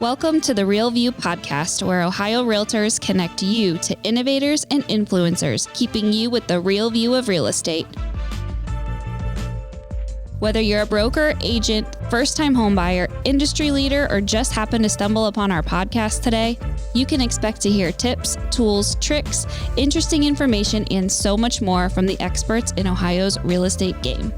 Welcome to the Real View podcast, where Ohio Realtors connect you to innovators and influencers, keeping you with the real view of real estate. Whether you're a broker, agent, first-time homebuyer, industry leader, or just happen to stumble upon our podcast today, you can expect to hear tips, tools, tricks, interesting information, and so much more from the experts in Ohio's real estate game.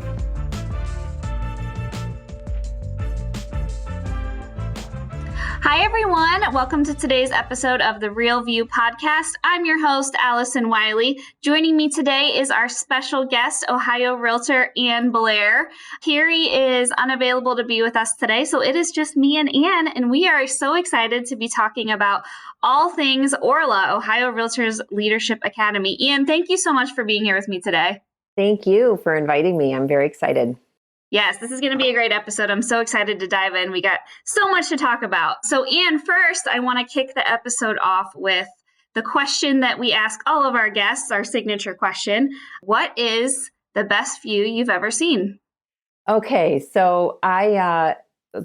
Hi, everyone. Welcome to today's episode of the Real View podcast. I'm your host, Allison Wiley. Joining me today is our special guest, Ohio Realtor Ann Blair. Carrie is unavailable to be with us today, so it is just me and Ann, and we are so excited to be talking about all things ORLA, Ohio Realtors Leadership Academy. Ann, thank you so much for being here with me today. Thank you for inviting me. I'm very excited. Yes, this is going to be a great episode. I'm so excited to dive in. We got so much to talk about. So, Ann, first, I want to kick the episode off with the question that we ask all of our guests, our signature question. What is the best view you've ever seen? Okay, so I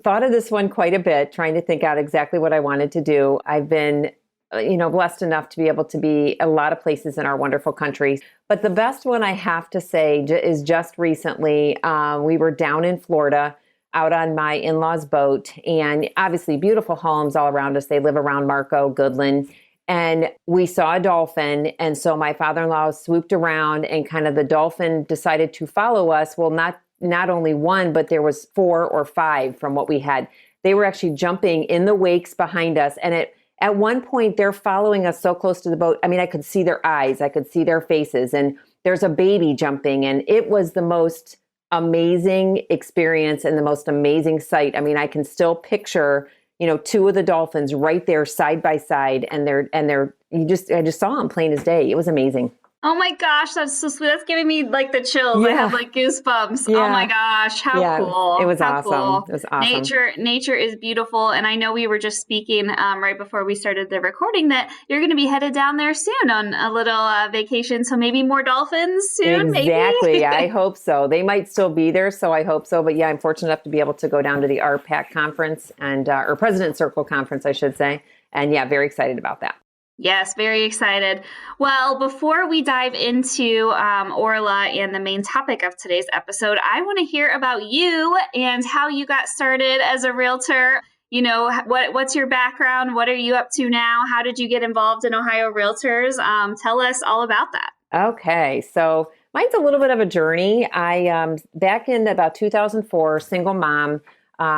thought of this one quite a bit, trying to think out exactly what I wanted to do. I've been blessed enough to be able to be a lot of places in our wonderful country. But the best one I have to say is just recently, we were down in Florida out on my in-laws boat, and obviously beautiful homes all around us. They live around Marco, Goodland, and we saw a dolphin. And so my father-in-law swooped around, and kind of the dolphin decided to follow us. Well, not only one, but there was 4 or 5 from what we had. They were actually jumping in the wakes behind us, and at one point, they're following us so close to the boat. I mean, I could see their eyes, I could see their faces, and there's a baby jumping, and it was the most amazing experience and the most amazing sight. I mean, I can still picture, 2 of the dolphins right there side by side, and I just saw them plain as day. It was amazing. Oh my gosh, that's so sweet. That's giving me like the chills. Yeah. I have like goosebumps. Yeah. Oh my gosh, how cool. It was how awesome. Cool. It was awesome. Nature is beautiful. And I know we were just speaking right before we started the recording that you're going to be headed down there soon on a little vacation. So maybe more dolphins soon, Exactly. maybe? I hope so. They might still be there, so I hope so. But yeah, I'm fortunate enough to be able to go down to the RPAC conference or President Circle conference, I should say. And yeah, very excited about that. Yes, very excited. Well, before we dive into ORLA and the main topic of today's episode, I want to hear about you and how you got started as a realtor. What's your background? What are you up to now? How did you get involved in Ohio Realtors? Tell us all about that. Okay, so mine's a little bit of a journey. I back in about 2004, single mom,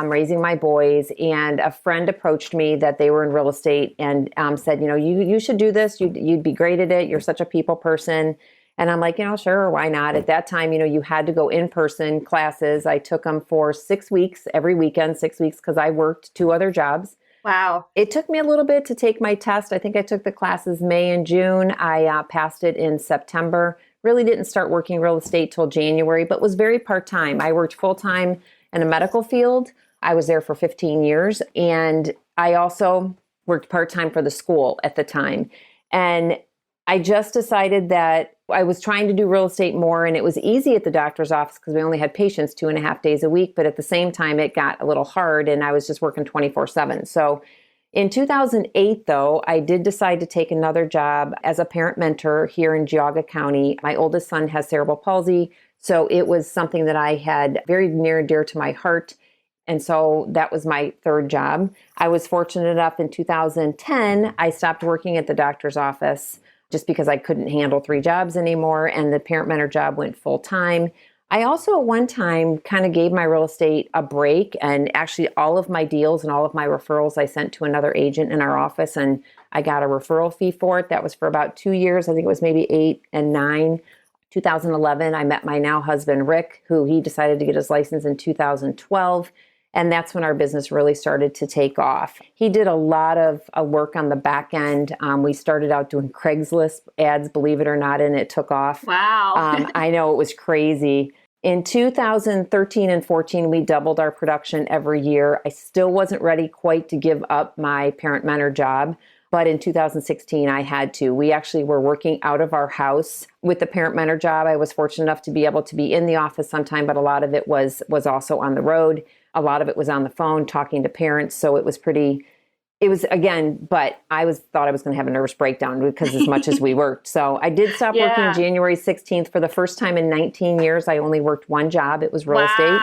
raising my boys, and a friend approached me that they were in real estate and said, you should do this. You'd be great at it. You're such a people person. And I'm like, sure, why not? At that time, you had to go in-person classes. I took them for 6 weeks, every weekend, 6 weeks, because I worked 2 other jobs. Wow. It took me a little bit to take my test. I think I took the classes May and June. I passed it in September. Really didn't start working real estate till January, but was very part-time. I worked full-time in a medical field. I was there for 15 years, and I also worked part-time for the school at the time. And I just decided that I was trying to do real estate more, and it was easy at the doctor's office because we only had patients 2.5 days a week. But at the same time, it got a little hard, and I was just working 24/7. So in 2008, though, I did decide to take another job as a parent mentor here in Geauga County. My oldest son has cerebral palsy, so it was something that I had very near and dear to my heart. And so that was my third job. I was fortunate enough in 2010, I stopped working at the doctor's office just because I couldn't handle 3 jobs anymore, and the parent mentor job went full time. I also at one time kind of gave my real estate a break, and actually all of my deals and all of my referrals I sent to another agent in our office, and I got a referral fee for it. That was for about 2 years. I think it was maybe 8 and 9. 2011, I met my now husband, Rick, who he decided to get his license in 2012. And that's when our business really started to take off. He did a lot of work on the back end. We started out doing Craigslist ads, believe it or not, and it took off. Wow. I know, it was crazy. In 2013 and 14, we doubled our production every year. I still wasn't ready quite to give up my parent mentor job. But in 2016, I had to. We actually were working out of our house with the parent mentor job. I was fortunate enough to be able to be in the office sometime, but a lot of it was also on the road. A lot of it was on the phone talking to parents. So it was pretty It was again, but thought I was going to have a nervous breakdown because as much as we worked. So I did stop working January 16th. For the first time in 19 years, I only worked one job. It was real estate.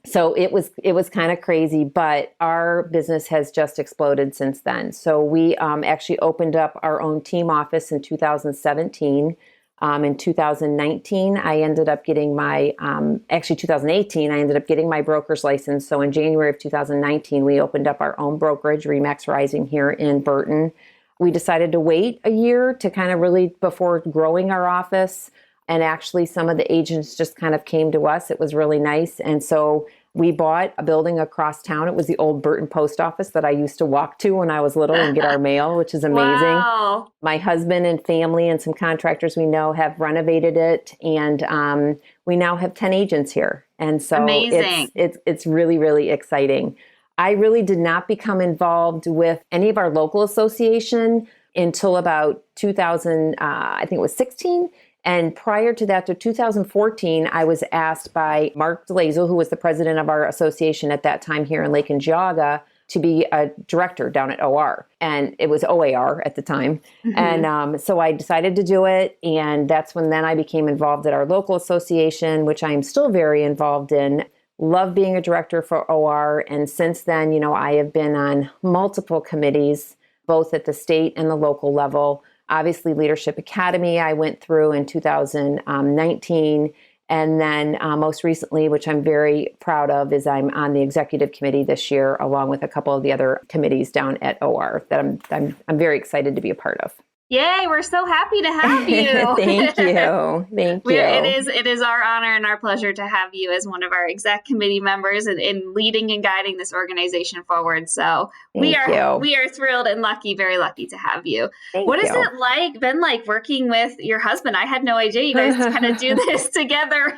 So it was kind of crazy, but our business has just exploded since then. So we actually opened up our own team office in 2017. In 2019, I ended up getting 2018, I ended up getting my broker's license. So in January of 2019, we opened up our own brokerage, Remax Rising, here in Burton. We decided to wait a year to kind of really before growing our office. And actually, some of the agents just kind of came to us. It was really nice. And so we bought a building across town. It was the old Burton post office that I used to walk to when I was little and get our mail, which is amazing. Wow. My husband and family and some contractors we know have renovated it. And we now have 10 agents here. And so it's really, really exciting. I really did not become involved with any of our local association until about 2016. And prior to that, to 2014, I was asked by Mark DeLazo, who was the president of our association at that time here in Lake and Geauga, to be a director down at OR. And it was OAR at the time. Mm-hmm. And so I decided to do it. And that's when then I became involved at our local association, which I am still very involved in. Love being a director for OR. And since then, I have been on multiple committees, both at the state and the local level. Obviously, Leadership Academy I went through in 2019. And then most recently, which I'm very proud of, is I'm on the executive committee this year, along with a couple of the other committees down at OR that I'm very excited to be a part of. Yay, we're so happy to have you. Thank you. Thank you. It is our honor and our pleasure to have you as one of our exec committee members and in leading and guiding this organization forward. So we are thrilled and lucky, very lucky to have you. What has it been like working with your husband? I had no idea you guys kind of do this together.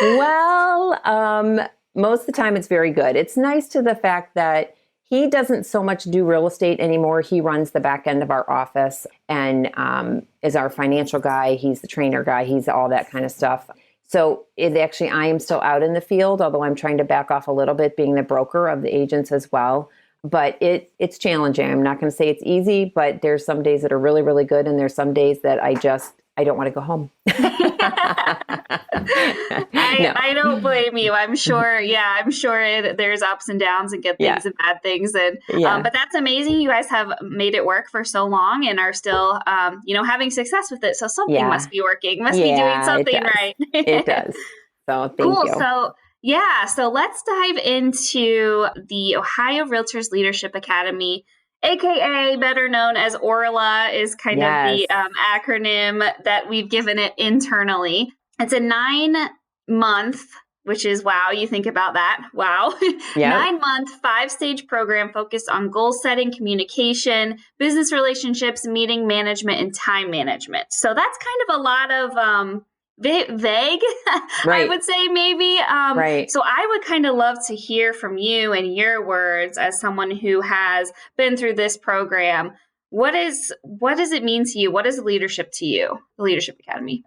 Well, most of the time it's very good. It's nice to the fact that he doesn't so much do real estate anymore. He runs the back end of our office and is our financial guy. He's the trainer guy. He's all that kind of stuff. So I am still out in the field, although I'm trying to back off a little bit, being the broker of the agents as well. But it's challenging. I'm not going to say it's easy, but there's some days that are really, really good. And there's some days that I don't want to go home. I don't blame you. I'm sure. Yeah, I'm sure there's ups and downs and good things and bad things. And but that's amazing. You guys have made it work for so long and are still, having success with it. So something must be working. Must be doing something right. It does. So thank you. So let's dive into the Ohio Realtors Leadership Academy, AKA better known as ORLA, is kind of the acronym that we've given it internally. It's a 9-month, which is wow, you think about that. Wow. 9-month, 5-stage program focused on goal setting, communication, business relationships, meeting management, and time management. So that's kind of a lot of vague, I would say maybe. So I would kind of love to hear from you and your words as someone who has been through this program. What does it mean to you? What is leadership to you, the Leadership Academy?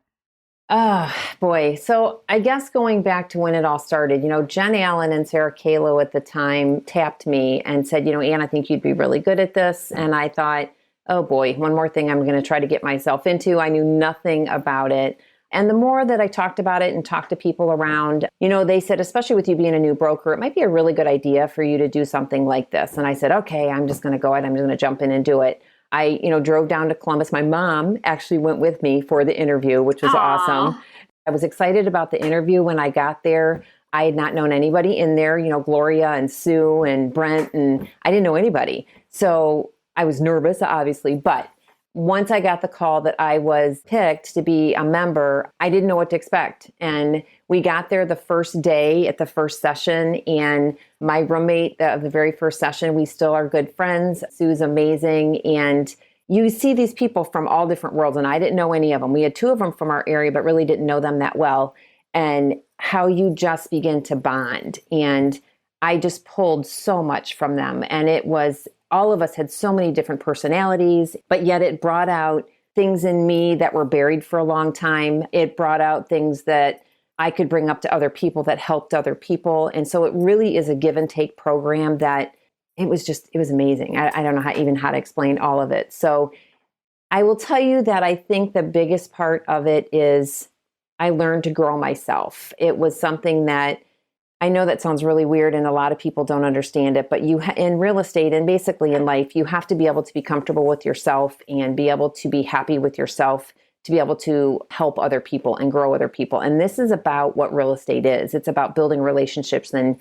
Oh, boy. So I guess going back to when it all started, Jen Allen and Sarah Kalo at the time tapped me and said, Ann, I think you'd be really good at this. And I thought, oh boy, one more thing I'm going to try to get myself into. I knew nothing about it. And the more that I talked about it and talked to people around, they said, especially with you being a new broker, it might be a really good idea for you to do something like this. And I said, okay, I'm just going to go ahead. I'm just going to jump in and do it. I, drove down to Columbus. My mom actually went with me for the interview, which was awesome. I was excited about the interview when I got there. I had not known anybody in there, Gloria and Sue and Brent, and I didn't know anybody. So I was nervous, obviously, but once I got the call that I was picked to be a member, I didn't know what to expect. And we got there the first day at the first session, and my roommate of the very first session, we still are good friends. Sue's amazing. And you see these people from all different worlds, and I didn't know any of them. We had 2 of them from our area, but really didn't know them that well. And how you just begin to bond. And I just pulled so much from them. And it was, all of us had so many different personalities, but yet it brought out things in me that were buried for a long time. It brought out things that I could bring up to other people that helped other people. And so it really is a give and take program that it was amazing. I don't know how to explain all of it. So I will tell you that I think the biggest part of it is I learned to grow myself. It was something that I know that sounds really weird and a lot of people don't understand it, but in real estate and basically in life, you have to be able to be comfortable with yourself and be able to be happy with yourself to be able to help other people and grow other people. And this is about what real estate is. It's about building relationships and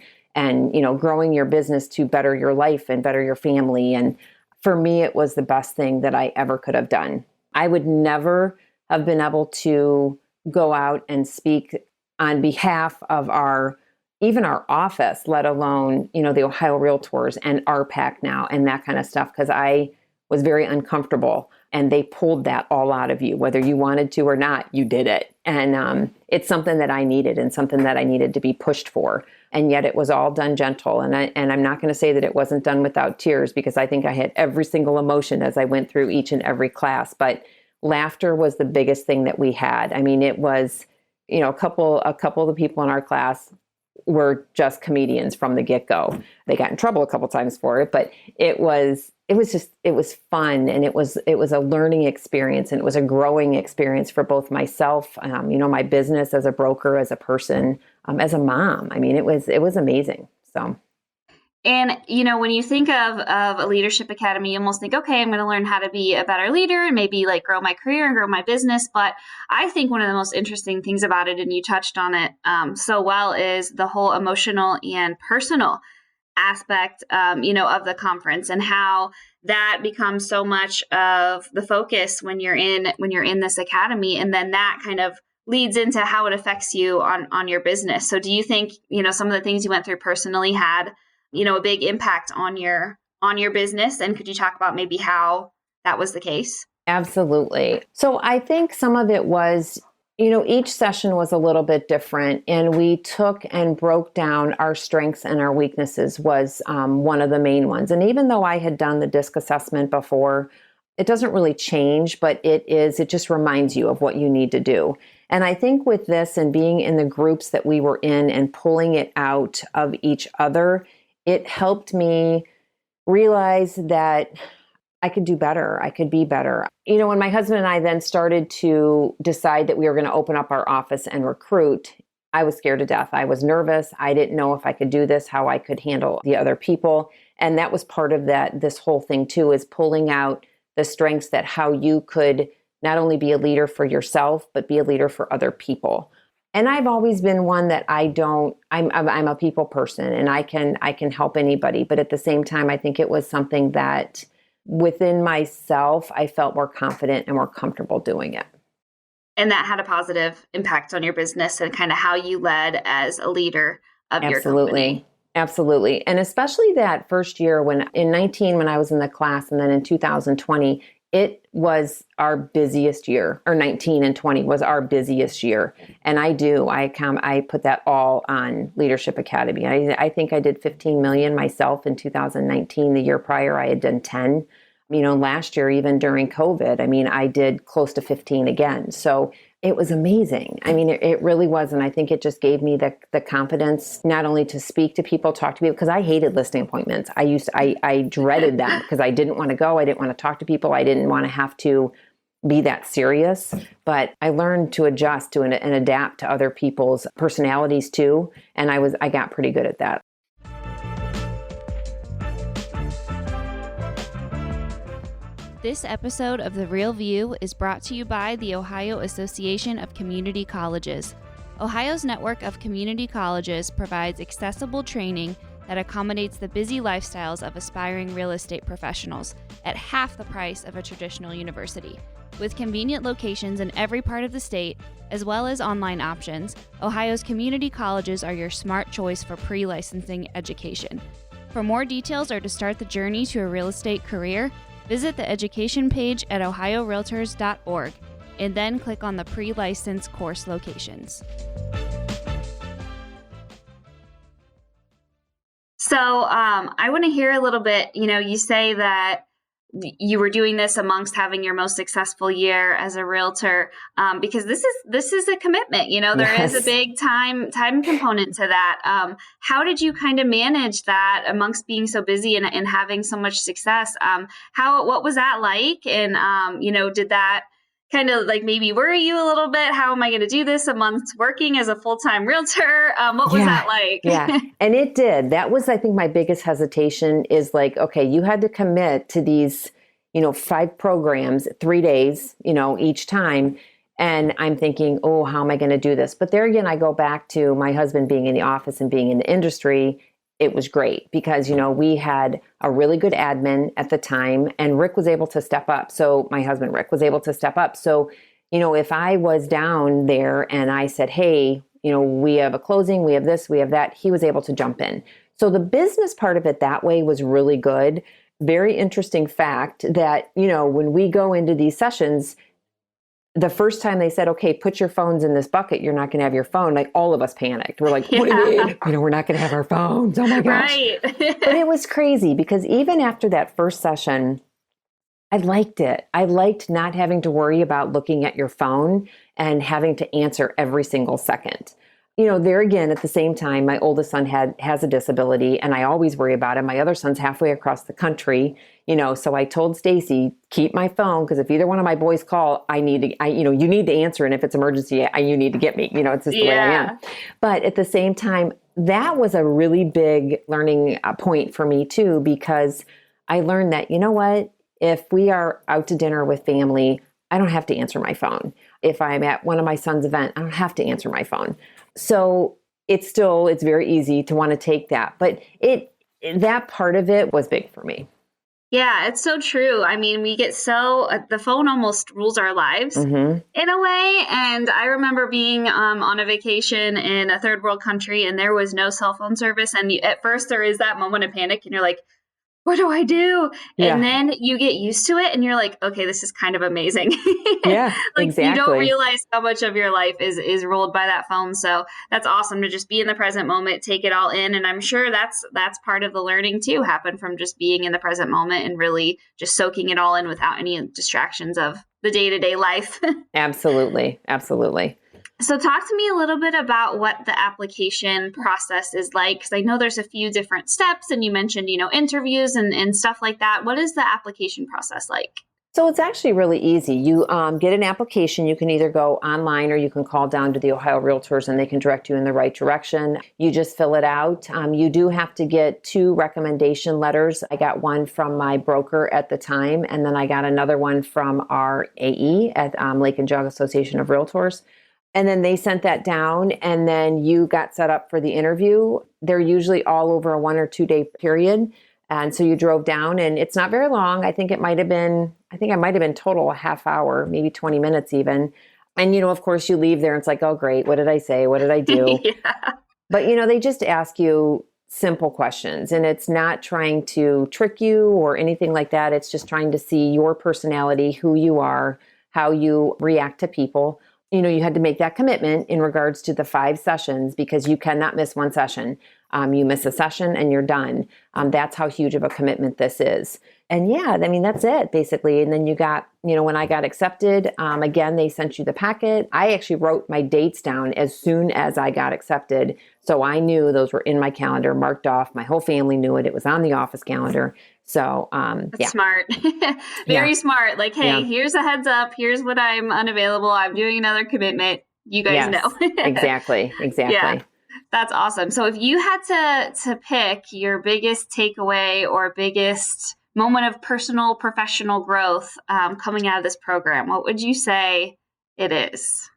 growing your business to better your life and better your family. And for me, it was the best thing that I ever could have done. I would never have been able to go out and speak on behalf of even our office, let alone, the Ohio Realtors and RPAC now and that kind of stuff, because I was very uncomfortable and they pulled that all out of you. Whether you wanted to or not, you did it. And it's something that I needed and something that I needed to be pushed for. And yet it was all done gentle. And I'm not going to say that it wasn't done without tears, because I think I had every single emotion as I went through each and every class. But laughter was the biggest thing that we had. I mean, it was, a couple of the people in our class were just comedians from the get-go. They got in trouble a couple times for it, but it was fun, and it was a learning experience, and it was a growing experience for both myself, my business as a broker, as a person, as a mom. I mean, it was amazing. So. And, when you think of a leadership academy, you almost think, okay, I'm going to learn how to be a better leader and maybe like grow my career and grow my business. But I think one of the most interesting things about it, and you touched on it so well, is the whole emotional and personal aspect, of the conference, and how that becomes so much of the focus when you're in this academy. And then that kind of leads into how it affects you on your business. So do you think, some of the things you went through personally had a big impact on your business? And could you talk about maybe how that was the case? Absolutely. So I think some of it was, each session was a little bit different, and we took and broke down our strengths and our weaknesses was one of the main ones. And even though I had done the DISC assessment before, it doesn't really change, but it just reminds you of what you need to do. And I think with this and being in the groups that we were in and pulling it out of each other, it helped me realize that I could do better. I could be better. When my husband and I then started to decide that we were going to open up our office and recruit, I was scared to death. I was nervous. I didn't know if I could do this, how I could handle the other people. And that was part of this whole thing too, is pulling out the strengths, that how you could not only be a leader for yourself, but be a leader for other people. And I've always been one that I'm a people person, and I can help anybody. But at the same time, I think it was something that within myself, I felt more confident and more comfortable doing it. And that had a positive impact on your business and kind of how you led as a leader of your company. Absolutely. And especially that first year in 2019, when I was in the class, and then in 2020, it was our busiest year, or 19 and 20 was our busiest year. And I put that all on Leadership Academy. I think I did 15 million myself in 2019. The year prior, I had done 10. Last year, even during COVID, I did close to 15 again. So it was amazing. It really was. And I think it just gave me the confidence, not only to speak to people, talk to people, because I hated listing appointments. I dreaded them because I didn't want to go. I didn't want to talk to people. I didn't want to have to be that serious. But I learned to adjust to and adapt to other people's personalities too. And I got pretty good at that. This episode of The Real View is brought to you by the Ohio Association of Community Colleges. Ohio's network of community colleges provides accessible training that accommodates the busy lifestyles of aspiring real estate professionals at half the price of a traditional university. With convenient locations in every part of the state, as well as online options, Ohio's community colleges are your smart choice for pre-licensing education. For more details or to start the journey to a real estate career, visit the education page at ohiorealtors.org and then click on the pre-license course locations. So I want to hear a little bit, you say that you were doing this amongst having your most successful year as a realtor, because this is a commitment. There is a big time component to that. How did you kind of manage that amongst being so busy and having so much success? What was that like? And did that kind of like maybe worry you a little bit? How am I going to do this amongst working as a full-time realtor? What was that like? Yeah. And it did. That was, I think, my biggest hesitation is like, okay, you had to commit to these, 5 programs, 3 days, each time. And I'm thinking, oh, how am I going to do this? But there again, I go back to my husband being in the office and being in the industry. It was great because, we had a really good admin at the time and Rick was able to step up. So my husband, Rick, was able to step up. So, if I was down there and I said, hey, we have a closing, we have this, we have that, he was able to jump in. So the business part of it that way was really good. Very interesting fact that, when we go into these sessions, the first time they said, okay, put your phones in this bucket, you're not going to have your phone. Like all of us panicked. We're like, what do you mean? We're not going to have our phones. Oh my gosh. Right. But it was crazy because even after that first session, I liked it. I liked not having to worry about looking at your phone and having to answer every single second. There again, at the same time, my oldest son has a disability and I always worry about him. My other son's halfway across the country, so I told Stacy, keep my phone because if either one of my boys call, you need to answer. And if it's emergency, you need to get me, it's just the way I am. But at the same time, that was a really big learning point for me too, because I learned that, if we are out to dinner with family, I don't have to answer my phone. If I'm at one of my son's events, I don't have to answer my phone. So it's very easy to want to take that. But that part of it was big for me. Yeah, it's so true. I mean, we get the phone almost rules our lives in a way. And I remember being on a vacation in a third world country and there was no cell phone service. And at first there is that moment of panic and you're like, what do I do? Yeah. And then you get used to it and you're like, okay, this is kind of amazing. Yeah, like exactly. You don't realize how much of your life is ruled by that phone. So that's awesome to just be in the present moment, take it all in. And I'm sure that's part of the learning too, happened from just being in the present moment and really just soaking it all in without any distractions of the day-to-day life. Absolutely. Absolutely. So talk to me a little bit about what the application process is like, because I know there's a few different steps and you mentioned, interviews and stuff like that. What is the application process like? So it's actually really easy. You get an application. You can either go online or you can call down to the Ohio Realtors and they can direct you in the right direction. You just fill it out. You do have to get 2 recommendation letters. I got one from my broker at the time, and then I got another one from our AE at Lake and Jug Association of Realtors. And then they sent that down and then you got set up for the interview. They're usually all over a 1 or 2 day period. And so you drove down and it's not very long. I think it might have been total a half hour, maybe 20 minutes even. And, of course you leave there and it's like, oh, great. What did I say? What did I do? Yeah. But, they just ask you simple questions and it's not trying to trick you or anything like that. It's just trying to see your personality, who you are, how you react to people. You had to make that commitment in regards to the 5 sessions because you cannot miss one session. You miss a session and you're done. That's how huge of a commitment this is. And that's it basically. And then you got, when I got accepted, again, they sent you the packet. I actually wrote my dates down as soon as I got accepted. So I knew those were in my calendar, marked off. My whole family knew it. It was on the office calendar. So, That's smart. Very smart. Like, hey, here's a heads up. Here's what I'm unavailable. I'm doing another commitment. You guys know. Exactly. Yeah. That's awesome. So if you had to pick your biggest takeaway or biggest moment of personal, professional growth coming out of this program, what would you say it is?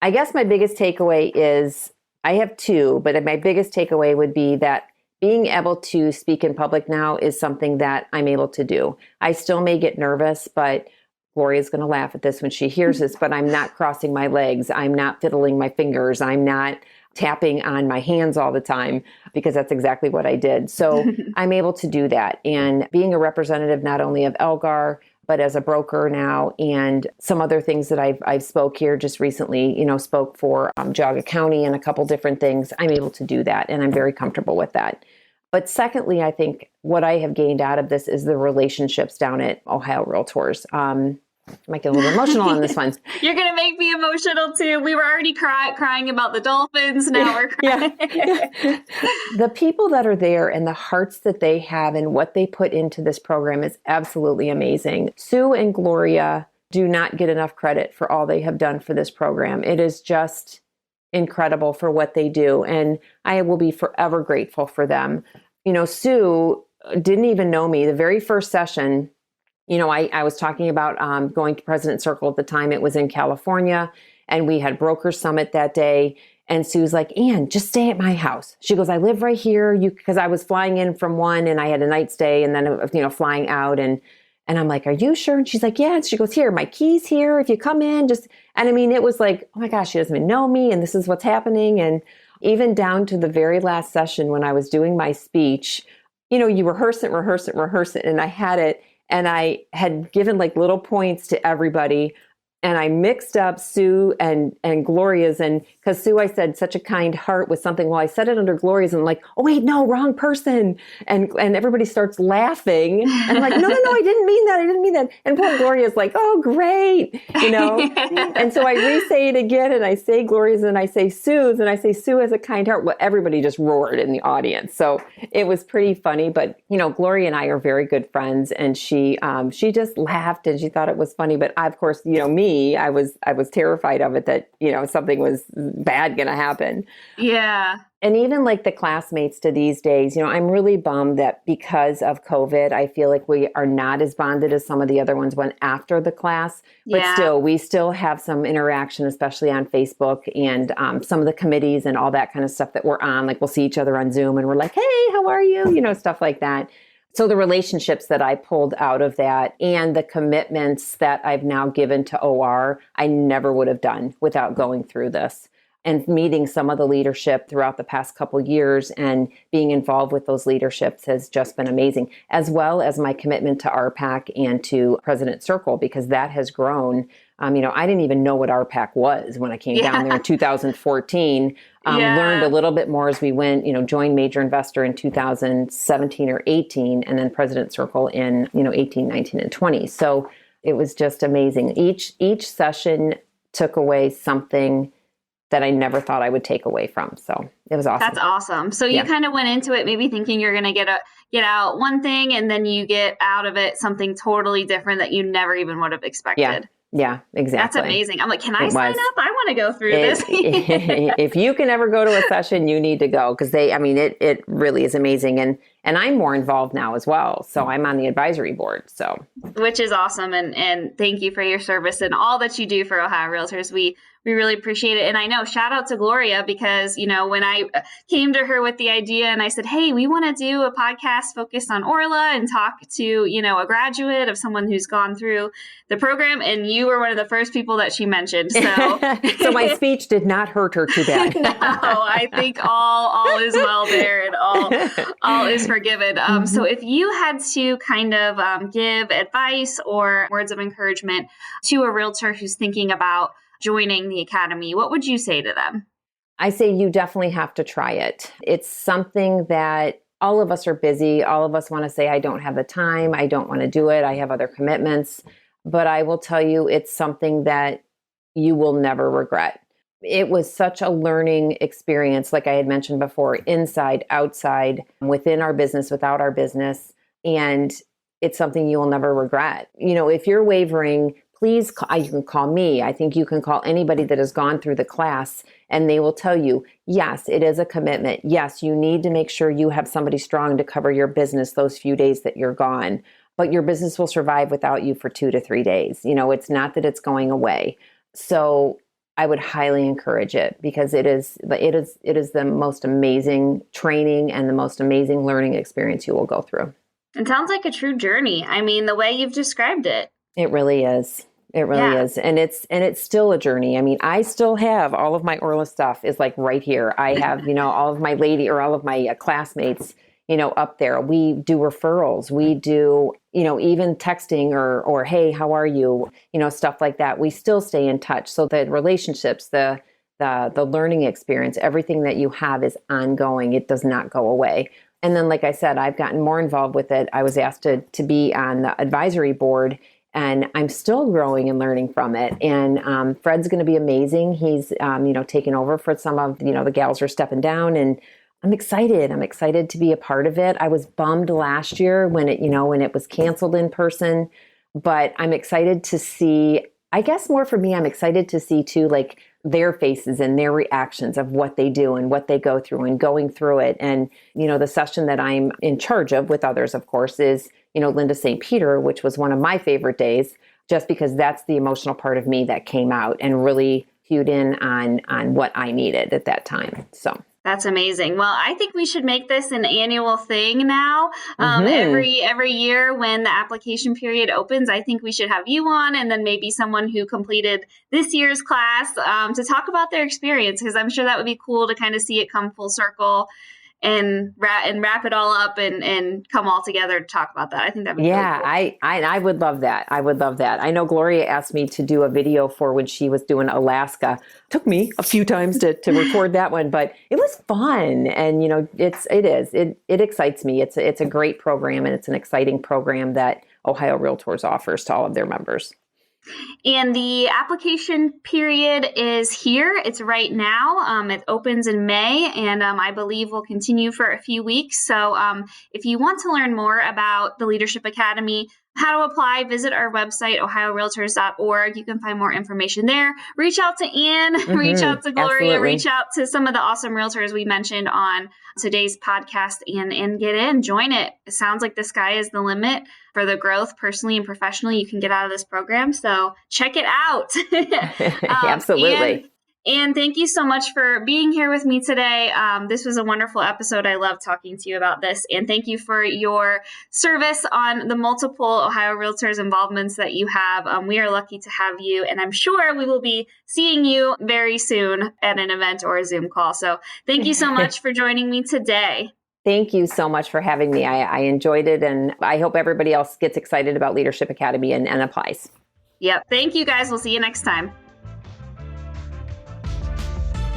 I guess my biggest takeaway is, I have 2, but my biggest takeaway would be that being able to speak in public now is something that I'm able to do. I still may get nervous, but Gloria's going to laugh at this when she hears this, but I'm not crossing my legs. I'm not fiddling my fingers. I'm not tapping on my hands all the time because that's exactly what I did. So I'm able to do that. And being a representative not only of Elgar, but as a broker now and some other things that I've spoke here just recently, spoke for Geauga County and a couple different things, I'm able to do that. And I'm very comfortable with that. But secondly, I think what I have gained out of this is the relationships down at Ohio Realtors. I might get a little emotional on this one. You're going to make me emotional too. We were already crying about the Dolphins. Now we're crying. Yeah. The people that are there and the hearts that they have and what they put into this program is absolutely amazing. Sue and Gloria do not get enough credit for all they have done for this program. It is just incredible for what they do. And I will be forever grateful for them. Sue didn't even know me. The very first session, I was talking about going to President Circle at the time. It was in California, and we had Broker Summit that day. And Sue's like, Ann, just stay at my house. She goes, I live right here. Because I was flying in from one, and I had a night stay, and then flying out, and I'm like, are you sure? And she's like, yeah. And she goes, here, my keys here. If you come in, it was like, oh my gosh, she doesn't even know me, and this is what's happening. And even down to the very last session when I was doing my speech, you rehearse it, and I had it. And I had given like little points to everybody. And I mixed up Sue and Gloria's. And because Sue, I said such a kind heart with something. Well, I said it under Gloria's and I'm like, oh, wait, no, wrong person. And everybody starts laughing. And I'm like, no, I didn't mean that. And poor Gloria's like, oh, great. And so I re-say it again. And I say Gloria's and I say Sue's. And I say Sue has a kind heart. Well, everybody just roared in the audience. So it was pretty funny. But, Gloria and I are very good friends. And she just laughed and she thought it was funny. But of course, me, I was terrified of it that, something was bad going to happen. Yeah. And even like the classmates to these days, I'm really bummed that because of COVID, I feel like we are not as bonded as some of the other ones went after the class. But still, we still have some interaction, especially on Facebook and some of the committees and all that kind of stuff that we're on. Like we'll see each other on Zoom and we're like, hey, how are you? Stuff like that. So the relationships that I pulled out of that and the commitments that I've now given to OR, I never would have done without going through this. And meeting some of the leadership throughout the past couple years and being involved with those leaderships has just been amazing, as well as my commitment to RPAC and to President Circle, because that has grown. I didn't even know what RPAC was when I came down there in 2014. Learned a little bit more as we went, joined Major Investor in 2017 or 18, and then President Circle in, 18, 19, and 20. So it was just amazing. Each session took away something that I never thought I would take away from. So it was awesome. That's awesome. So you kind of went into it maybe thinking you're going to get out one thing, and then you get out of it something totally different that you never even would have expected. Yeah, exactly. That's amazing. I'm like, can I sign up? I want to go through this. If you can ever go to a session, you need to go, because it really is amazing. And I'm more involved now as well. So I'm on the advisory board. So, which is awesome. And thank you for your service and all that you do for Ohio Realtors. We really appreciate it. And I know, shout out to Gloria, because, when I came to her with the idea and I said, hey, we want to do a podcast focused on ORLA and talk to, a graduate of someone who's gone through the program. And you were one of the first people that she mentioned. So, so my speech did not hurt her too bad. No, I think all is well there and all is forgiven. So if you had to kind of give advice or words of encouragement to a realtor who's thinking about joining the academy, what would you say to them? I say you definitely have to try it. It's something that all of us are busy. All of us want to say, I don't have the time. I don't want to do it. I have other commitments. But I will tell you, it's something that you will never regret. It was such a learning experience, like I had mentioned before, inside, outside, within our business, without our business. And it's something you will never regret. If you're wavering, please, you can call me. I think you can call anybody that has gone through the class, and they will tell you, yes, it is a commitment. Yes, you need to make sure you have somebody strong to cover your business those few days that you're gone. But your business will survive without you for 2 to 3 days. It's not that it's going away. So I would highly encourage it, because it is the most amazing training and the most amazing learning experience you will go through. It sounds like a true journey. I mean, the way you've described it. It really is. It really is. And it's still a journey. I mean, I still have all of my ORLA stuff is like right here. I have, all of my classmates, up there. We do referrals. We do, even texting or, hey, how are you? Stuff like that. We still stay in touch. So the relationships, the learning experience, everything that you have is ongoing. It does not go away. And then, like I said, I've gotten more involved with it. I was asked to be on the advisory board, and I'm still growing and learning from it. And Fred's going to be amazing. He's, taking over for some of, the gals are stepping down, and I'm excited. I'm excited to be a part of it. I was bummed last year when it was canceled in person, but I'm excited to see, I guess more for me, I'm excited to see too, like their faces and their reactions of what they do and what they go through and going through it. And, the session that I'm in charge of with others, of course, is, Linda St. Peter, which was one of my favorite days, just because that's the emotional part of me that came out and really cued in on what I needed at that time. So. That's amazing. Well, I think we should make this an annual thing now. Every year when the application period opens, I think we should have you on, and then maybe someone who completed this year's class to talk about their experience, because I'm sure that would be cool to kind of see it come full circle and wrap it all up and come all together to talk about that. I think that'd be really cool. I would love that. I would love that. I know Gloria asked me to do a video for when she was doing Alaska. Took me a few times to record that one, but it was fun. And it excites me. It's a great program, and it's an exciting program that Ohio Realtors offers to all of their members. And the application period is here. It's right now. It opens in May, and I believe will continue for a few weeks. So if you want to learn more about the Leadership Academy, how to apply, visit our website, ohiorealtors.org. You can find more information there. Reach out to Ann, reach out to Gloria, absolutely. Reach out to some of the awesome realtors we mentioned on today's podcast and get in, join it. It sounds like the sky is the limit for the growth personally and professionally you can get out of this program. So check it out. Absolutely. And thank you so much for being here with me today. This was a wonderful episode. I love talking to you about this. And thank you for your service on the multiple Ohio Realtors involvements that you have. We are lucky to have you. And I'm sure we will be seeing you very soon at an event or a Zoom call. So thank you so much for joining me today. Thank you so much for having me. I enjoyed it. And I hope everybody else gets excited about Leadership Academy and applies. Yep. Thank you, guys. We'll see you next time.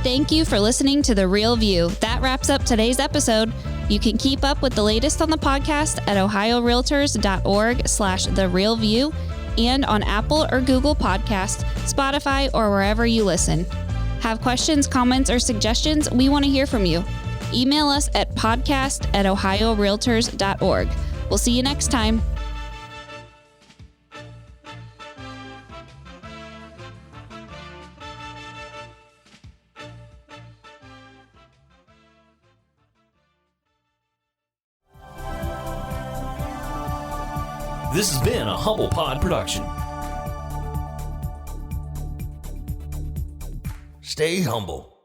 Thank you for listening to The Real View. That wraps up today's episode. You can keep up with the latest on the podcast at ohiorealtors.org/therealview and on Apple or Google Podcasts, Spotify, or wherever you listen. Have questions, comments, or suggestions? We want to hear from you. Email us at podcast@ohiorealtors.org. We'll see you next time. This has been a Humble Pod production. Stay humble.